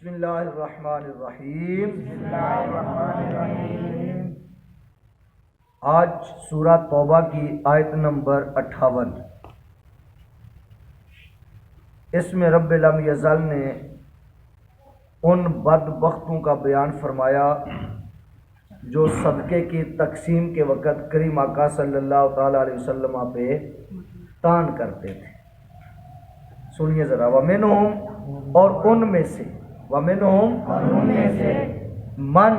بسم اللہ الرحمن الرحیم۔ آج سورہ توبہ کی آیت نمبر 58۔ اس میں رب لم یزل نے ان بدبختوں کا بیان فرمایا جو صدقے کی تقسیم کے وقت کریم آقا صلی اللہ تعالیٰ علیہ وسلم پہ تان کرتے تھے۔ سنیے ذرا، وَمِنْهُمْ، اور ان میں سے، وَمِنْهُمْ من،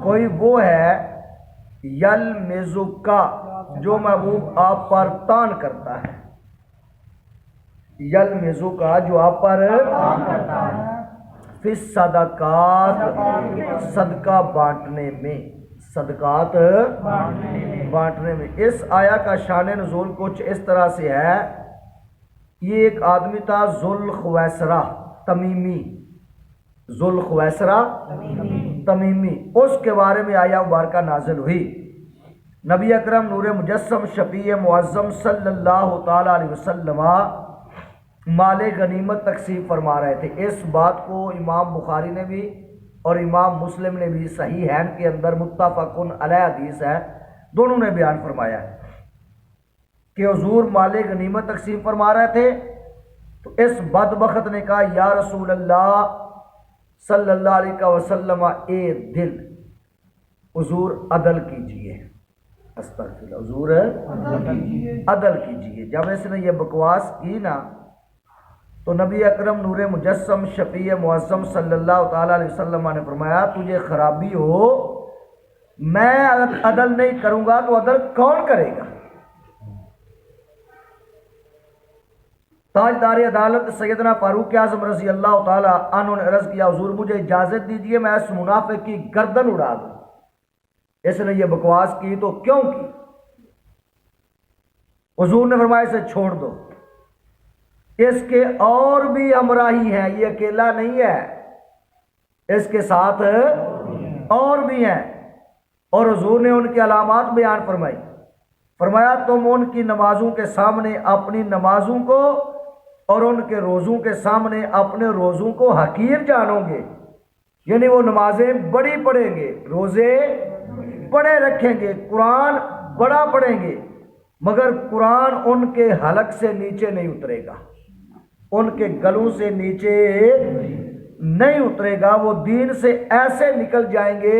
کوئی وہ ہے، یلمزک، جو محبوب آپ پر تان کرتا ہے، یلمزک، جو آپ پر تان کرتا ہے، فی الصدقات، صدقہ بانٹنے میں، صدقات بانٹنے میں۔ اس آیا کا شان نزول کچھ اس طرح سے ہے، یہ ایک آدمی تھا ذوالخویسرہ تمیمی، ذوالخویسرہ تمیمی، اس کے بارے میں آیا مبارکہ نازل ہوئی۔ نبی اکرم نور مجسم شفیع معظم صلی اللہ تعالیٰ علیہ وسلم مال غنیمت تقسیم فرما رہے تھے۔ اس بات کو امام بخاری نے بھی اور امام مسلم نے بھی صحیحین کے اندر متفقن علیہ حدیث ہے، دونوں نے بیان فرمایا ہے کہ حضور مال غنیمت تقسیم فرما رہے تھے تو اس بدبخت نے کہا، یا رسول اللہ صلی اللہ علیہ وسلم، اے دل، حضور عدل کیجئے، استغفر اللہ، حضور عدل کیجئے۔ جب اس نے یہ بکواس کی نا تو نبی اکرم نور مجسم شفیع معظم صلی اللہ تعالیٰ علیہ وسلم نے فرمایا، تجھے خرابی ہو، میں عدل نہیں کروں گا تو عدل کون کرے گا؟ تاجدار عدالت سیدنا فاروق اعظم رضی اللہ تعالیٰ عنہ نے عرض کیا، حضور مجھے اجازت دیجئے میں اس منافق کی گردن اڑا دوں۔ اس نے یہ بکواس کی تو کیوں کی؟ حضور نے فرمایا اسے چھوڑ دو، اس کے اور بھی ہمراہی ہیں، یہ اکیلا نہیں ہے، اس کے ساتھ اور بھی ہیں۔ اور حضور نے ان کی علامات بیان فرمائی، فرمایا تم ان کی نمازوں کے سامنے اپنی نمازوں کو اور ان کے روزوں کے سامنے اپنے روزوں کو حقیر جانو گے، یعنی وہ نمازیں بڑی پڑھیں گے، روزے بڑے رکھیں گے، قرآن بڑا پڑھیں گے، مگر قرآن ان کے حلق سے نیچے نہیں اترے گا، ان کے گلوں سے نیچے نہیں اترے گا، وہ دین سے ایسے نکل جائیں گے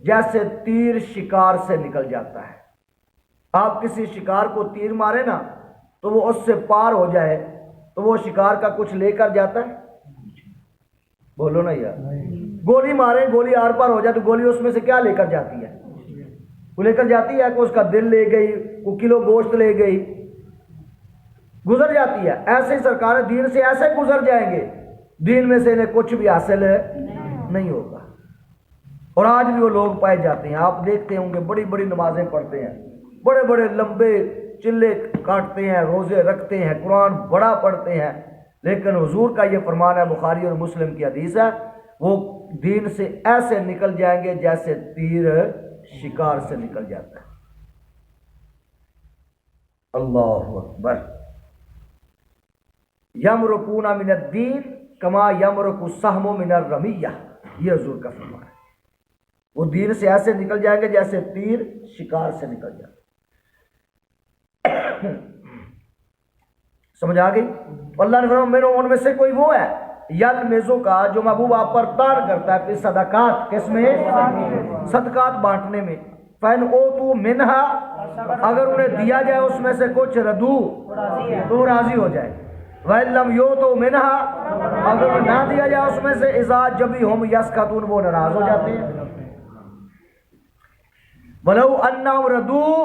جیسے تیر شکار سے نکل جاتا ہے۔ آپ کسی شکار کو تیر مارے نا تو وہ اس سے پار ہو جائے تو وہ شکار کا کچھ لے کر جاتا ہے؟ بولو نا یار، گولی مارے، گولی آر پار ہو جائے تو گولی اس میں سے کیا لے کر جاتی ہے؟ وہ لے کر جاتی ہے کہ اس کا دل لے گئی، وہ کلو گوشت لے گئی، گزر جاتی ہے۔ ایسے ہی سرکار دین سے ایسے گزر جائیں گے، دین میں سے انہیں کچھ بھی حاصل نہیں ہوگا۔ اور آج بھی وہ لوگ پائے جاتے ہیں، آپ دیکھتے ہوں گے بڑی بڑی نمازیں پڑھتے ہیں، بڑے بڑے لمبے چلے کاٹتے ہیں، روزے رکھتے ہیں، قرآن بڑا پڑھتے ہیں، لیکن حضور کا یہ فرمان ہے، بخاری اور مسلم کی حدیث ہے، وہ دین سے ایسے نکل جائیں گے جیسے تیر شکار سے نکل جاتا ہے۔ اللہ اکبر۔ یمرقون من الدین کما یمرق السہم من الرمیہ، یہ حضور کا فرمان ہے، وہ دین سے ایسے نکل جائیں گے جیسے تیر شکار سے نکل جاتا ہے۔ سمجھ آ گئی؟ اللہ نے فرمایا ان میں سے کوئی وہ ہے، یلمزو کا، جو محبوب آپ پر تان کرتا ہے، پھر صدقات، کس میں؟ صدقات بانٹنے میں۔ فَإِنْ أُوتُوا مِنْهَا، اگر انہیں دیا جائے اس میں سے کچھ، ردو، تو راضی ہو جائے۔ وَإِنْ لَمْ يُؤْتُوا مِنْهَا، اگر نہ دیا جائے اس میں سے، اِذَا جَبِّ هُمْ يَسْخَطُونَ، وہ ناراض ہو جاتے ہیں۔ وَلَوْ أَنَّهُمْ رَضُوا،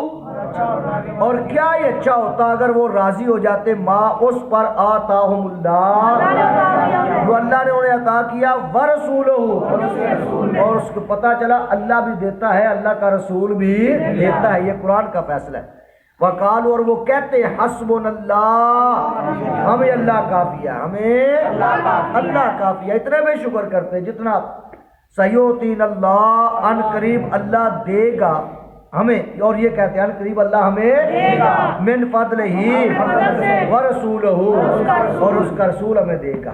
اور کیا یہ اچھا ہوتا اگر وہ راضی ہو جاتے، ما اس پر آتاہم اللہ، جو اللہ نے انہیں عطا کیا، وَرَسُولُهُ، اور اس کو پتہ چلا اللہ بھی دیتا ہے، اللہ کا رسول بھی دیتا ہے، یہ قرآن کا فیصلہ ہے۔ وَقَالُوا، اور وہ کہتے ہیں، حسبنا اللہ، ہمیں اللہ کافی ہے، ہمیں اللہ کافی ہے، اتنے بے شکر کرتے جتنا سیؤتین اللہ، ان قریب اللہ دے گا ہمیں، اور یہ کہتے ہیں ان قریب اللہ ہمیں دے گا، من فضلہ ورسولہ، اور اس کا رسول ہمیں دے گا۔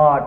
8।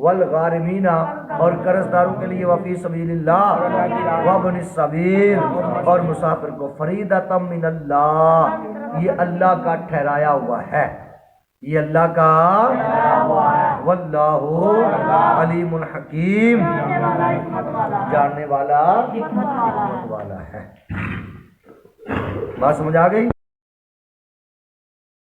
والغارمین اور قرض داروں کے لیے وفی سبیل اللہ وابن السبیل اور مسافر کو فریضۃ من اللہ یہ اللہ کا ٹھہرایا ہوا ہے یہ اللہ کا واللہ علیم حکیم جاننے والا حکمت والا ہے بات سمجھ آ گئی